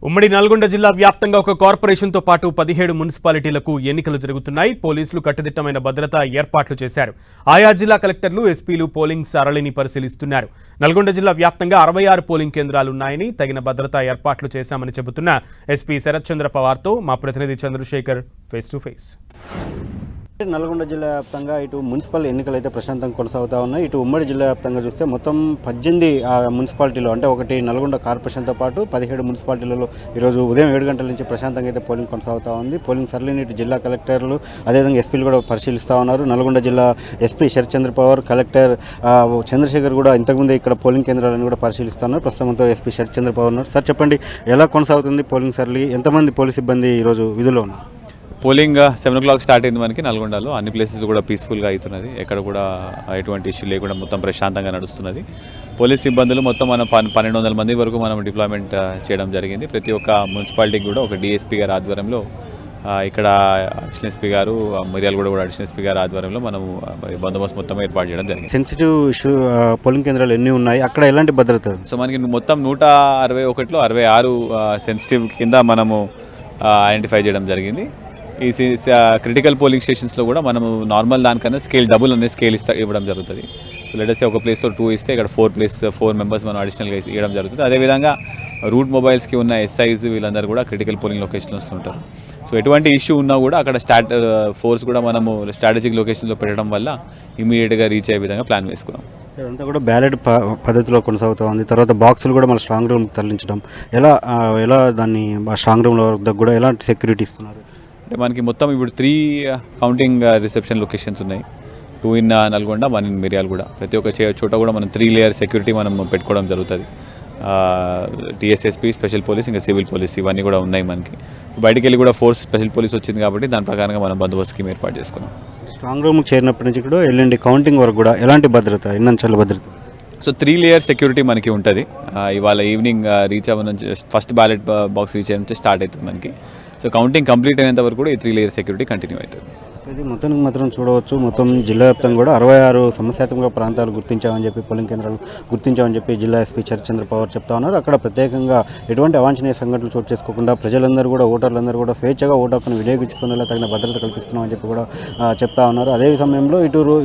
ఉమ్మడి నల్గొండ జిల్లా వ్యాప్తంగా ఒక కార్పొరేషన్తో పాటు 17 మున్సిపాలిటీలకు ఎన్నికలు జరుగుతున్నాయి. పోలీసులు కట్టుదిట్టమైన భద్రతా ఏర్పాట్లు చేశారు. ఆయా జిల్లా కలెక్టర్లు, ఎస్పీలు పోలింగ్ సరళిని పరిశీలిస్తున్నారు. నల్గొండ జిల్లా వ్యాప్తంగా 66 పోలింగ్ కేంద్రాలున్నాయని, తగిన భద్రతా ఏర్పాట్లు చేశామని చెబుతున్న ఎస్పీ శరత్ చంద్ర పవార్తో మా ప్రతినిధి Chandrasekhar face to face. Nalgonda జిల్లా వ్యాప్తంగా ఇటు మున్సిపల్ ఎన్నికలు అయితే ప్రశాంతంగా కొనసాగుతూ ఉన్నాయి. ఇటు ఉమ్మడి జిల్లా వ్యాప్తంగా చూస్తే మొత్తం 18 మున్సిపాలిటీలు, అంటే ఒకటి నల్గొండ కార్పొరేషన్తో పాటు 17 మున్సిపాలిటీలలో ఈరోజు ఉదయం 7 గంటల నుంచి ప్రశాంతంగా అయితే పోలింగ్ కొనసాగుతూ ఉంది. పోలింగ్ సరళిని ఇటు జిల్లా కలెక్టర్లు, అదేవిధంగా ఎస్పీలు కూడా పరిశీలిస్తూ ఉన్నారు. నల్గొండ జిల్లా ఎస్పీ శరత్ చంద్ర పవార్, కలెక్టర్ చంద్రశేఖర్ కూడా ఇంతకుముందే ఇక్కడ పోలింగ్ కేంద్రాలను కూడా పరిశీలిస్తున్నారు. ప్రస్తుతంతో ఎస్పీ శరత్ చంద్ర పవార్ ఉన్నారు. సార్ చెప్పండి, ఎలా కొనసాగుతుంది పోలింగ్ సరళి? ఎంతమంది పోలీస్ సిబ్బంది ఈరోజు విధుల్లో ఉన్నారు? పోలింగ్ 7 o'clock స్టార్ట్ అయింది మనకి నల్గొండలో. అన్ని ప్లేసెస్ కూడా పీస్ఫుల్గా అవుతున్నది. ఎక్కడ కూడా ఎటువంటి ఇష్యూ లేకుండా మొత్తం ప్రశాంతంగా నడుస్తున్నది. పోలీస్ సిబ్బందులు మొత్తం మనం 1200 మంది వరకు మనం డిప్లాయ్మెంట్ చేయడం జరిగింది. ప్రతి ఒక్క మున్సిపాలిటీకి కూడా ఒక డిఎస్పీ గారి ఆధ్వర్యంలో, ఇక్కడ అడిషనల్ ఎస్పీ గారు, మిర్యాలగూడ కూడా అడిషనల్ ఎస్పీ గారి ఆధ్వర్యంలో మనం బందోబస్తు మొత్తం ఏర్పాటు చేయడం జరిగింది. సెన్సిటివ్ ఇష్యూ పోలింగ్ కేంద్రాలు ఎన్ని ఉన్నాయి, అక్కడ ఎలాంటి భద్రత? సో మనకి మొత్తం 161లో 66 సెన్సిటివ్ కింద మనము ఐడెంటిఫై చేయడం జరిగింది. ఈ క్రిటికల్ పోలింగ్ స్టేషన్స్లో కూడా మనము నార్మల్ దానికన్నా డబుల్ అనేది స్కేల్ ఇవ్వడం జరుగుతుంది. సో లెటర్స్ ఒక ప్లేస్లో 2 ఇస్తే ఇక్కడ 4 మెంబర్స్ మనం అడిషనల్గా ఇవ్వడం జరుగుతుంది. అదేవిధంగా రూట్ మొబైల్స్కి ఉన్న ఎస్ఐస్ వీళ్ళందరూ కూడా క్రిటికల్ పోలింగ్ లొకేషన్స్లో ఉంటారు. సో ఎటువంటి ఇష్యూ ఉన్నా కూడా అక్కడ ఫోర్స్ కూడా మనము స్ట్రాటజిక్ లొకేషన్లో పెట్టడం వల్ల ఇమీడియట్గా రీచ్ అయ్యే విధంగా ప్లాన్ వేసుకున్నాం. అంతా కూడా బ్యాలెట్ పద్ధతిలో కొనసాగుతూ ఉంది. తర్వాత బాక్సులు కూడా మన స్ట్రాంగ్ రూమ్ తరలించడం, ఎలా దాన్ని స్ట్రాంగ్ రూమ్లో వద్ద కూడా ఎలాంటి సెక్యూరిటీ ఇస్తున్నారు? అంటే మనకి మొత్తం ఇప్పుడు 3 కౌంటింగ్ రిసెప్షన్ లొకేషన్స్ ఉన్నాయి. 2 ఇన్ నల్గొండ, 1 ఇన్ మిర్యాలగూడ. ప్రతి ఒక్క చోట కూడా మనం 3 లేయర్ సెక్యూరిటీ మనం పెట్టుకోవడం జరుగుతుంది. టీఎస్ఎస్పీ, స్పెషల్ పోలీస్, ఇంకా సివిల్ పోలీస్ ఇవన్నీ కూడా ఉన్నాయి మనకి. బయటికి వెళ్ళి కూడా ఫోర్స్ స్పెషల్ పోలీస్ వచ్చింది కాబట్టి దాని ప్రకారంగా మనం బందోబస్తు స్కీమ్ ఏర్పాటు చేసుకున్నాం. స్ట్రాంగ్ రూమ్కి చేరినప్పటి నుంచి కూడా ఎల్లుండి కౌంటింగ్ వరకు కూడా ఎలాంటి భద్రత, ఎన్నంచెల భద్రత? సో 3 లేయర్ సెక్యూరిటీ మనకి ఉంటుంది. ఇవాళ ఈవినింగ్ రీచ్ అవ్వ నుంచి ఫస్ట్ బ్యాలెట్ బాక్స్ రీచ్ అయ్యే నుంచి స్టార్ట్ అవుతుంది మనకి. సో కౌంటింగ్ కంప్లీట్ అయినంత వరకు కూడా ఈ 3 లేయర్ సెక్యూరిటీ కంటిన్యూ అవుతుంది. ఇది మొత్తానికి మాత్రం చూడవచ్చు, మొత్తం జిల్లా వ్యాప్తంగా కూడా 66 సమస్యాత్మక ప్రాంతాలు గుర్తించామని చెప్పి, పోలింగ్ కేంద్రాలు గుర్తించామని చెప్పి జిల్లా ఎస్పీ శరత్ చంద్ర పవార్ చెప్తా ఉన్నారు. అక్కడ ప్రత్యేకంగా ఎటువంటి అవాంఛనీయ సంఘటనలు చోటు చేసుకోకుండా ప్రజలందరూ కూడా, ఓటర్లందరూ కూడా స్వేచ్ఛగా ఓటు హక్కును వినియోగించుకునేలా తగిన భద్రత కల్పిస్తున్నామని చెప్పి కూడా చెప్తా ఉన్నారు. అదే సమయంలో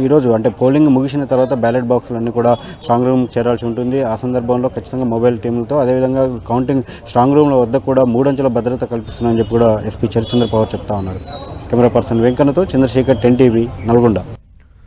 ఈరోజు అంటే పోలింగ్ ముగిసిన తర్వాత బ్యాలెట్ బాక్సులన్నీ కూడా స్ట్రాంగ్ రూమ్ చేరాల్సి ఉంటుంది. ఆ సందర్భంలో ఖచ్చితంగా మొబైల్ టీములతో, అదేవిధంగా కౌంటింగ్ స్ట్రాంగ్ రూమ్ల వద్ద కూడా 3 అంచెల భద్రత కల్పిస్తున్నామని చెప్పి కూడా ఎస్పీ శరత్ చంద్ర పవార్ చెప్తా ఉన్నారు. కెమెరా పర్సన్ వెంకన్నతో చంద్రశేఖర్, 10 TV, నల్గొండ.